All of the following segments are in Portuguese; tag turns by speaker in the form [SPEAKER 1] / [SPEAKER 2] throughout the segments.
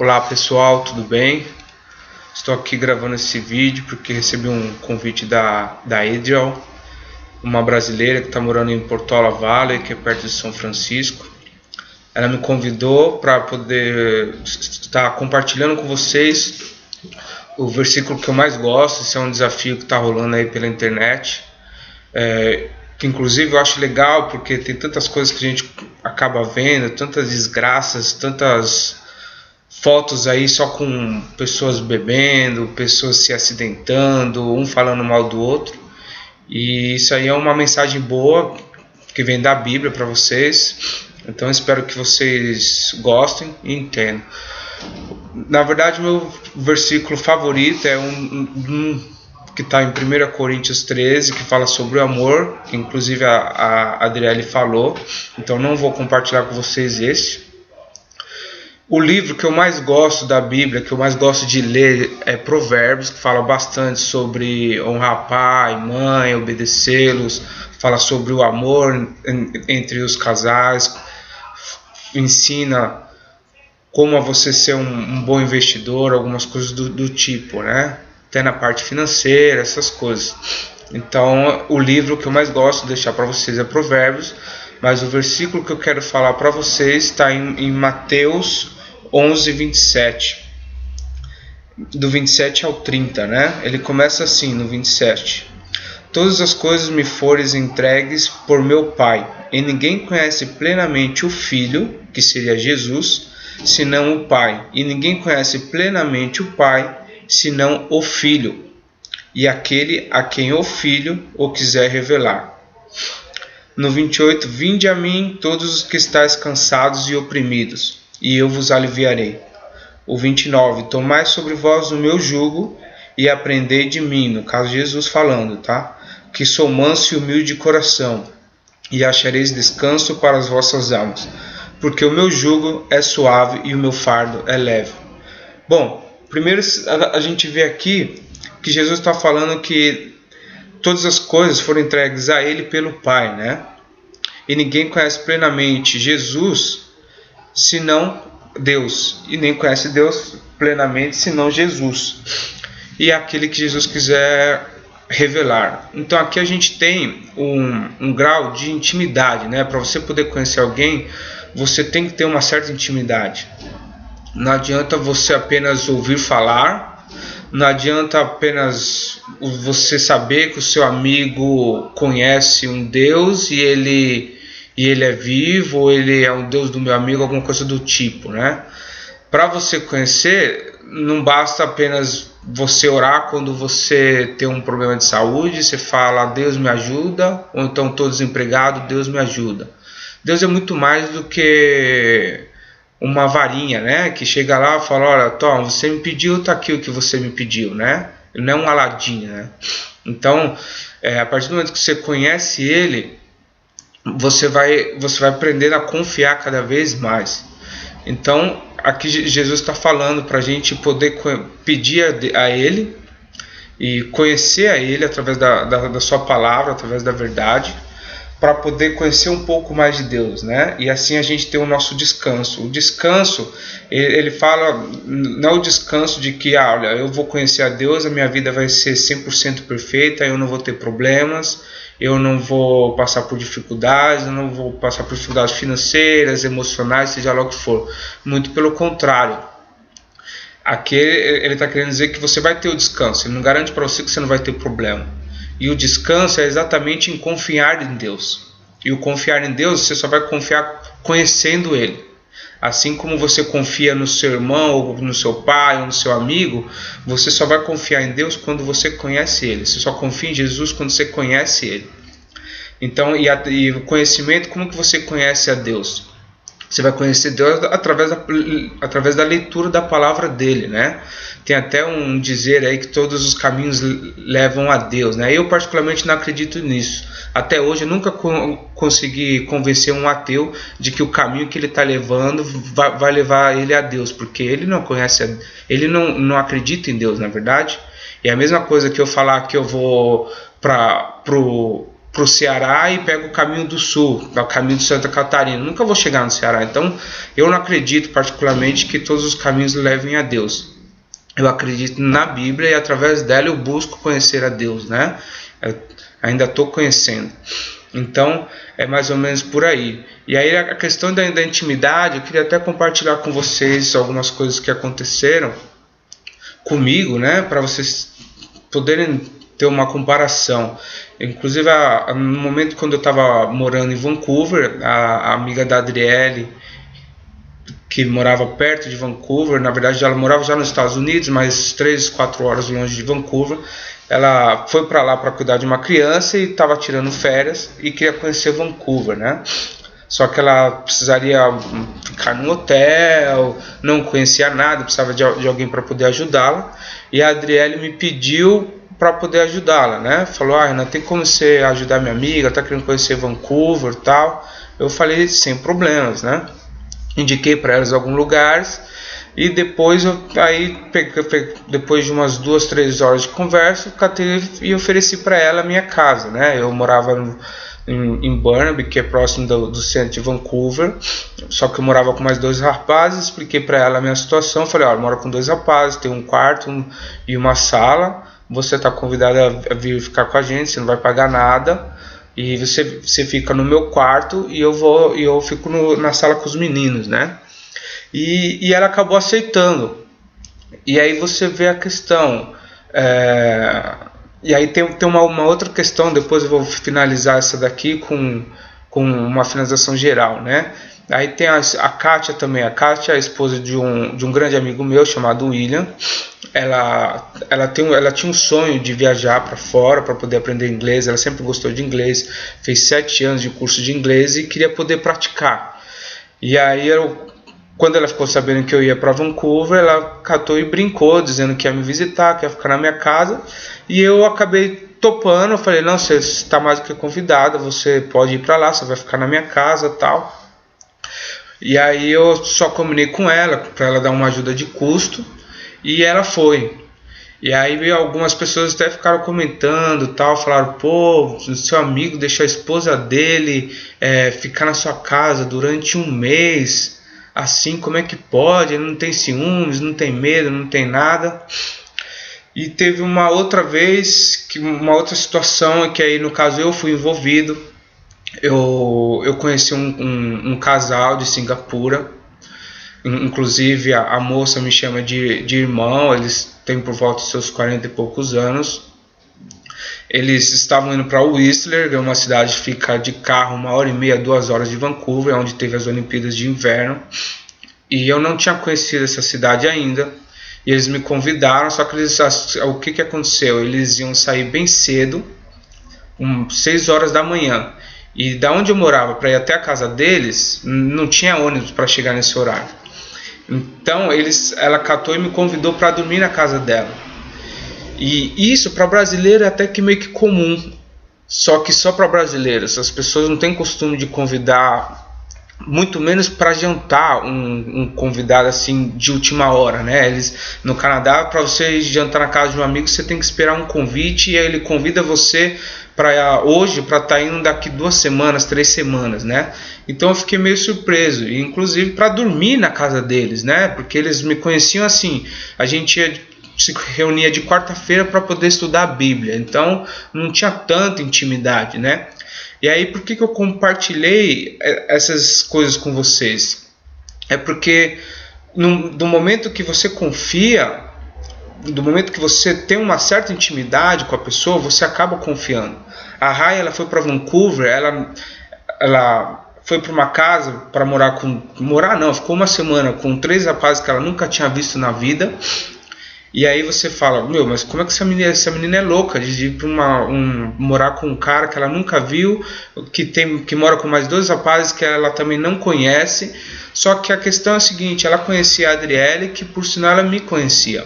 [SPEAKER 1] Olá pessoal, tudo bem? Estou aqui gravando esse vídeo porque recebi um convite da Adriel, uma brasileira que está morando em Portola Valley, que é perto de São Francisco. Ela me convidou para poder estar compartilhando com vocês o versículo que eu mais gosto. Esse é um desafio que está rolando aí pela internet, que inclusive eu acho legal porque tem tantas coisas que a gente acaba vendo, tantas desgraças, tantas fotos aí só com pessoas bebendo, pessoas se acidentando, um falando mal do outro. E isso aí é uma mensagem boa que vem da Bíblia para vocês. Então espero que vocês gostem e entendam. Na verdade, meu versículo favorito é um que está em 1 Coríntios 13, que fala sobre o amor, que inclusive a Adriele falou. Então não vou compartilhar com vocês esse. O livro que eu mais gosto da Bíblia, que eu mais gosto de ler, é Provérbios, que fala bastante sobre honrar pai, mãe, obedecê-los, fala sobre o amor entre os casais, ensina como a você ser um bom investidor, algumas coisas do tipo, né? Até na parte financeira, essas coisas. Então, o livro que eu mais gosto de deixar para vocês é Provérbios, mas o versículo que eu quero falar para vocês está em Mateus 11, 27, do 27 ao 30, né? Ele começa assim no 27: Todas as coisas me forem entregues por meu Pai, e ninguém conhece plenamente o Filho, que seria Jesus, senão o Pai, e ninguém conhece plenamente o Pai, senão o Filho, e aquele a quem o Filho o quiser revelar. No 28, vinde a mim todos os que estáis cansados e oprimidos, e eu vos aliviarei. O 29, tomai sobre vós o meu jugo e aprendei de mim, no caso de Jesus falando, tá? Que sou manso e humilde de coração, e achareis descanso para as vossas almas, porque o meu jugo é suave e o meu fardo é leve. Bom, primeiro a gente vê aqui que Jesus está falando que todas as coisas foram entregues a Ele pelo Pai, né? E ninguém conhece plenamente Jesus senão Deus, e nem conhece Deus plenamente senão Jesus, e aquele que Jesus quiser revelar. Então aqui a gente tem um grau de intimidade, né? Para você poder conhecer alguém, você tem que ter uma certa intimidade. Não adianta você apenas ouvir falar, não adianta apenas você saber que o seu amigo conhece um Deus e ele é vivo, ou ele é um Deus do meu amigo, alguma coisa do tipo, né? Para você conhecer, não basta apenas você orar quando você tem um problema de saúde, você fala, Deus me ajuda, ou então estou desempregado, Deus me ajuda. Deus é muito mais do que uma varinha, né? Que chega lá e fala, olha, Tom, você me pediu, tá aqui o que você me pediu, né? Ele não é um Aladim, né? Então, a partir do momento que você conhece ele, você vai aprender a confiar cada vez mais. Então, aqui Jesus está falando para a gente poder pedir a Ele e conhecer a Ele através da sua palavra, através da verdade, para poder conhecer um pouco mais de Deus, né? E assim a gente tem o nosso descanso. O descanso, ele fala, não é o descanso de que, olha, eu vou conhecer a Deus, a minha vida vai ser 100% perfeita, eu não vou ter problemas, eu não vou passar por dificuldades, eu não vou passar por dificuldades financeiras, emocionais, seja lá o que for. Muito pelo contrário. Aqui ele está querendo dizer que você vai ter o descanso. Ele não garante para você que você não vai ter problema. E o descanso é exatamente em confiar em Deus. E o confiar em Deus, você só vai confiar conhecendo Ele. Assim como você confia no seu irmão, ou no seu pai, ou no seu amigo, você só vai confiar em Deus quando você conhece Ele. Você só confia em Jesus quando você conhece Ele. Então, e o conhecimento, como que você conhece a Deus? Você vai conhecer Deus através da leitura da palavra dele, né? Tem até um dizer aí que todos os caminhos levam a Deus, né? Eu particularmente não acredito nisso. Até hoje eu nunca consegui convencer um ateu de que o caminho que ele está levando vai levar ele a Deus, porque ele não conhece, ele não acredita em Deus, na verdade. E é a mesma coisa que eu falar que eu vou pro Ceará e pego o caminho do sul, o caminho de Santa Catarina. Nunca vou chegar no Ceará. Então, eu não acredito particularmente que todos os caminhos levem a Deus. Eu acredito na Bíblia e através dela eu busco conhecer a Deus, né? Eu ainda estou conhecendo. Então, é mais ou menos por aí. E aí, a questão da intimidade, eu queria até compartilhar com vocês algumas coisas que aconteceram comigo, né? Para vocês poderem ter uma comparação. Inclusive, no momento quando eu estava morando em Vancouver, a amiga da Adriele, que morava perto de Vancouver, na verdade ela morava já nos Estados Unidos, mas 3-4 horas longe de Vancouver, ela foi para lá para cuidar de uma criança e estava tirando férias e queria conhecer Vancouver, né? Só que ela precisaria ficar num hotel, não conhecia nada, precisava de alguém para poder ajudá-la, e a Adriele me pediu para poder ajudá-la, né? Falou, Renan, tem como você ajudar minha amiga, tá querendo conhecer Vancouver e tal. Eu falei, sem problemas, né? Indiquei para elas alguns lugares e depois depois de umas 2-3 horas de conversa, eu catei e ofereci para ela a minha casa, né? Eu morava em Burnaby, que é próximo do centro de Vancouver, só que eu morava com mais 2 rapazes. Expliquei para ela a minha situação, falei, eu moro com 2 rapazes, tem um quarto e uma sala, você está convidado a vir ficar com a gente, você não vai pagar nada, e você fica no meu quarto e eu fico na sala com os meninos, né? E ela acabou aceitando. E aí você vê a questão. E aí tem uma outra questão, depois eu vou finalizar essa daqui com uma finalização geral, né? Aí tem a Kátia também. A Kátia é a esposa de um grande amigo meu chamado William. Ela tinha um sonho de viajar para fora para poder aprender inglês. Ela sempre gostou de inglês, fez 7 anos de curso de inglês e queria poder praticar. E aí quando ela ficou sabendo que eu ia para Vancouver, ela catou e brincou, dizendo que ia me visitar, que ia ficar na minha casa. E eu acabei topando. Eu falei, não, você está mais do que convidada, você pode ir para lá, você vai ficar na minha casa e tal. E aí eu só combinei com ela, para ela dar uma ajuda de custo, e ela foi. E aí algumas pessoas até ficaram comentando, tal, falaram, pô, seu amigo deixou a esposa dele ficar na sua casa durante 1 mês, assim, como é que pode? Ele não tem ciúmes, não tem medo, não tem nada. E teve uma outra vez, uma outra situação, que aí no caso eu fui envolvido. Eu conheci um casal de Singapura, inclusive a moça me chama de irmão, eles têm por volta de seus 40 e poucos anos. Eles estavam indo para Whistler, uma cidade que fica de carro 1h30, 2 horas de Vancouver, onde teve as Olimpíadas de Inverno, e eu não tinha conhecido essa cidade ainda, e eles me convidaram, só que o que aconteceu? Eles iam sair bem cedo, 6 horas da manhã, e da onde eu morava para ir até a casa deles, não tinha ônibus para chegar nesse horário. Então ela catou e me convidou para dormir na casa dela. E isso para brasileiro é até que meio que comum. Só que só para brasileiros. As pessoas não têm costume de convidar, muito menos para jantar, um convidado assim de última hora, né? No Canadá, para você jantar na casa de um amigo, você tem que esperar um convite, e aí ele convida você para hoje, para estar indo daqui 2 semanas, 3 semanas, né? Então eu fiquei meio surpreso, e inclusive para dormir na casa deles, né? Porque eles me conheciam assim, a gente se reunia de quarta-feira para poder estudar a Bíblia, então não tinha tanta intimidade, né? E aí, por que eu compartilhei essas coisas com vocês? É porque do momento que você confia, do momento que você tem uma certa intimidade com a pessoa, você acaba confiando. A Rai, ela foi para Vancouver, ela foi para uma casa para ficou 1 semana com 3 rapazes que ela nunca tinha visto na vida. E aí você fala, mas como é que essa menina é louca de ir para morar com um cara que ela nunca viu, que mora com mais 2 rapazes que ela também não conhece. Só que a questão é a seguinte, ela conhecia a Adriele, que por sinal ela me conhecia.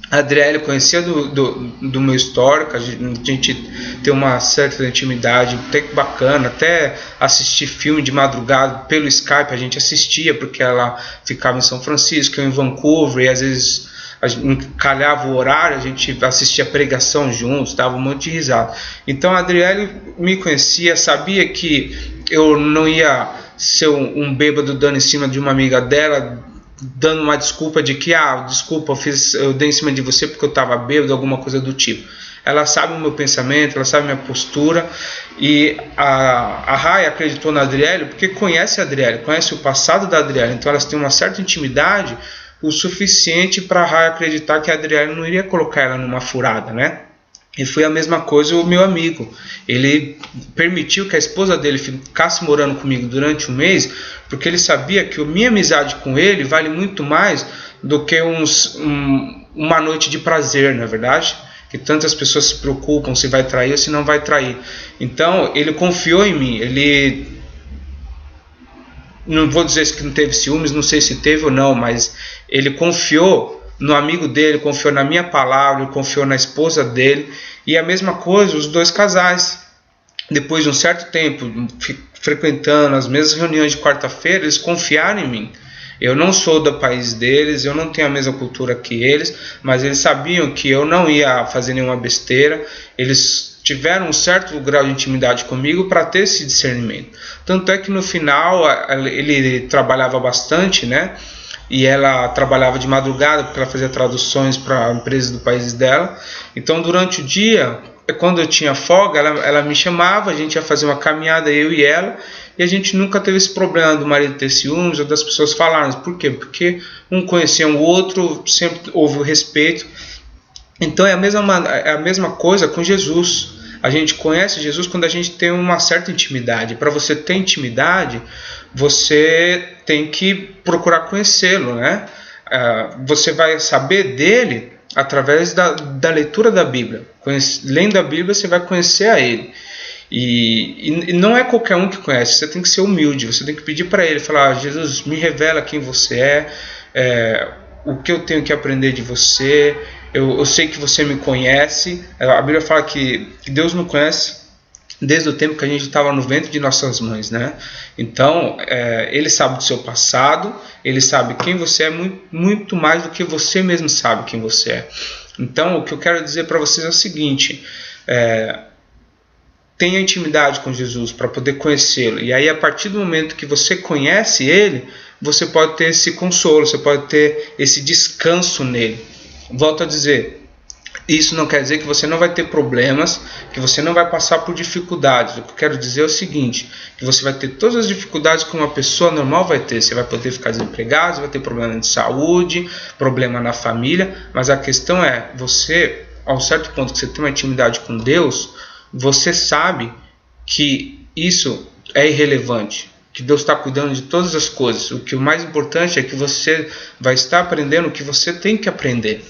[SPEAKER 1] A Adriele conhecia do meu histórico, a gente tem uma certa intimidade, até que bacana, até assistir filme de madrugada pelo Skype a gente assistia, porque ela ficava em São Francisco, eu em Vancouver, e às vezes calhava o horário, a gente assistia pregação juntos, dava um monte de risada. Então a Adriele me conhecia, sabia que eu não ia ser um bêbado dando em cima de uma amiga dela, dando uma desculpa de que, desculpa, eu dei em cima de você porque eu estava bêbado, alguma coisa do tipo. Ela sabe o meu pensamento, ela sabe a minha postura, e a Rai acreditou na Adriele porque conhece a Adriele, conhece o passado da Adriele, então elas têm uma certa intimidade o suficiente para a Rai acreditar que a Adriele não iria colocar ela numa furada, né? E foi a mesma coisa o meu amigo. Ele permitiu que a esposa dele ficasse morando comigo durante um mês, porque ele sabia que a minha amizade com ele vale muito mais do que uma noite de prazer, não é verdade? Que tantas pessoas se preocupam se vai trair ou se não vai trair. Então ele confiou em mim. Ele, não vou dizer que não teve ciúmes, não sei se teve ou não, mas ele confiou no amigo dele, confiou na minha palavra, confiou na esposa dele. E a mesma coisa os dois casais. Depois de um certo tempo frequentando as mesmas reuniões de quarta-feira, eles confiaram em mim. Eu não sou do país deles, eu não tenho a mesma cultura que eles, mas eles sabiam que eu não ia fazer nenhuma besteira. Eles tiveram um certo grau de intimidade comigo para ter esse discernimento. Tanto é que no final ele trabalhava bastante, né? E ela trabalhava de madrugada porque ela fazia traduções para empresas do país dela. Então durante o dia, quando eu tinha folga, ela me chamava, a gente ia fazer uma caminhada, eu e ela, e a gente nunca teve esse problema do marido ter ciúmes ou das pessoas falarem. Por quê? Porque um conhecia o outro, sempre houve o respeito. Então é a mesma coisa com Jesus. A gente conhece Jesus quando a gente tem uma certa intimidade. Para você ter intimidade, você tem que procurar conhecê-lo, né? Você vai saber dele através da leitura da Bíblia. Lendo a Bíblia, você vai conhecer a ele. E não é qualquer um que conhece. Você tem que ser humilde. Você tem que pedir para ele, falar: Jesus, me revela quem você é, o que eu tenho que aprender de você. Eu sei que você me conhece. A Bíblia fala que Deus nos conhece desde o tempo que a gente estava no ventre de nossas mães, né? Então, Ele sabe do seu passado, Ele sabe quem você é muito mais do que você mesmo sabe quem você é. Então, o que eu quero dizer para vocês é o seguinte: tenha intimidade com Jesus para poder conhecê-lo. E aí, a partir do momento que você conhece Ele, você pode ter esse consolo, você pode ter esse descanso nele. Volto a dizer, isso não quer dizer que você não vai ter problemas, que você não vai passar por dificuldades. O que eu quero dizer é o seguinte: que você vai ter todas as dificuldades que uma pessoa normal vai ter. Você vai poder ficar desempregado, você vai ter problema de saúde, problema na família, mas a questão é, você, ao certo ponto que você tem uma intimidade com Deus, você sabe que isso é irrelevante, que Deus está cuidando de todas as coisas. O que o mais importante é que você vai estar aprendendo o que você tem que aprender.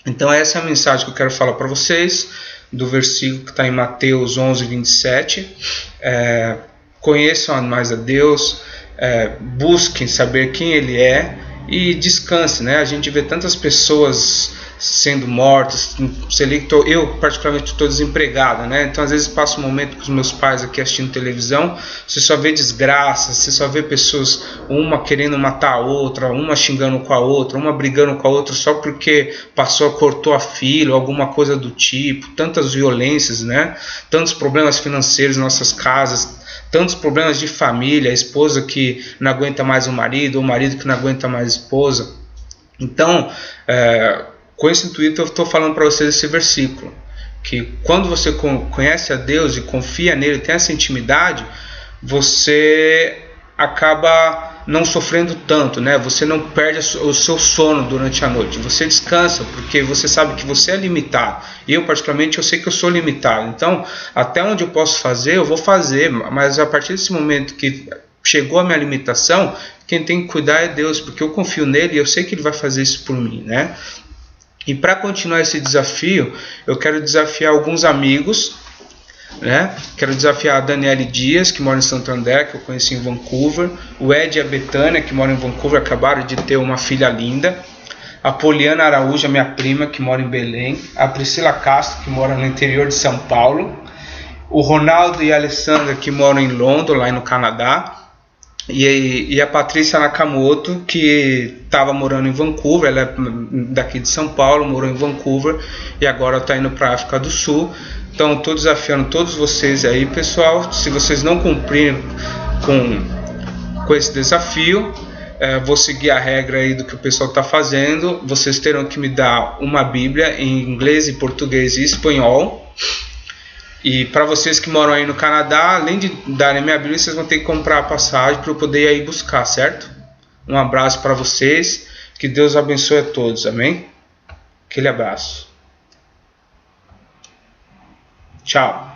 [SPEAKER 1] Então essa é a mensagem que eu quero falar para vocês, do versículo que está em Mateus 11, 27. Conheçam mais a Deus, busquem saber quem Ele é e descansem, né? A gente vê tantas pessoas sendo mortas. Eu particularmente estou desempregado, né? Então às vezes passo um momento com os meus pais aqui assistindo televisão, você só vê desgraça, você só vê pessoas, uma querendo matar a outra, uma xingando com a outra, uma brigando com a outra só porque cortou a fila, alguma coisa do tipo, tantas violências, né? Tantos problemas financeiros em nossas casas, tantos problemas de família, a esposa que não aguenta mais o marido, ou o marido que não aguenta mais a esposa. Então, com esse intuito eu estou falando para vocês esse versículo, que quando você conhece a Deus e confia nele, tem essa intimidade, você acaba não sofrendo tanto, né? Você não perde o seu sono durante a noite, você descansa, porque você sabe que você é limitado. Eu particularmente, eu sei que eu sou limitado, então até onde eu posso fazer, eu vou fazer, mas a partir desse momento que chegou a minha limitação, quem tem que cuidar é Deus, porque eu confio nele e eu sei que Ele vai fazer isso por mim, né? E para continuar esse desafio, eu quero desafiar alguns amigos, né? Quero desafiar a Daniele Dias, que mora em Santo André, que eu conheci em Vancouver, o Ed e a Betânia, que moram em Vancouver, acabaram de ter uma filha linda, a Poliana Araújo, minha prima, que mora em Belém, a Priscila Castro, que mora no interior de São Paulo, o Ronaldo e a Alessandra, que moram em Londres, lá no Canadá, E a Patrícia Nakamoto, que estava morando em Vancouver, ela é daqui de São Paulo, morou em Vancouver e agora está indo para a África do Sul. Então estou desafiando todos vocês aí, pessoal. Se vocês não cumprirem com esse desafio, vou seguir a regra aí do que o pessoal está fazendo. Vocês terão que me dar uma Bíblia em inglês, e português e espanhol. E para vocês que moram aí no Canadá, além de darem minha Bíblia, vocês vão ter que comprar a passagem para eu poder ir aí buscar, certo? Um abraço para vocês, que Deus abençoe a todos, amém? Aquele abraço. Tchau.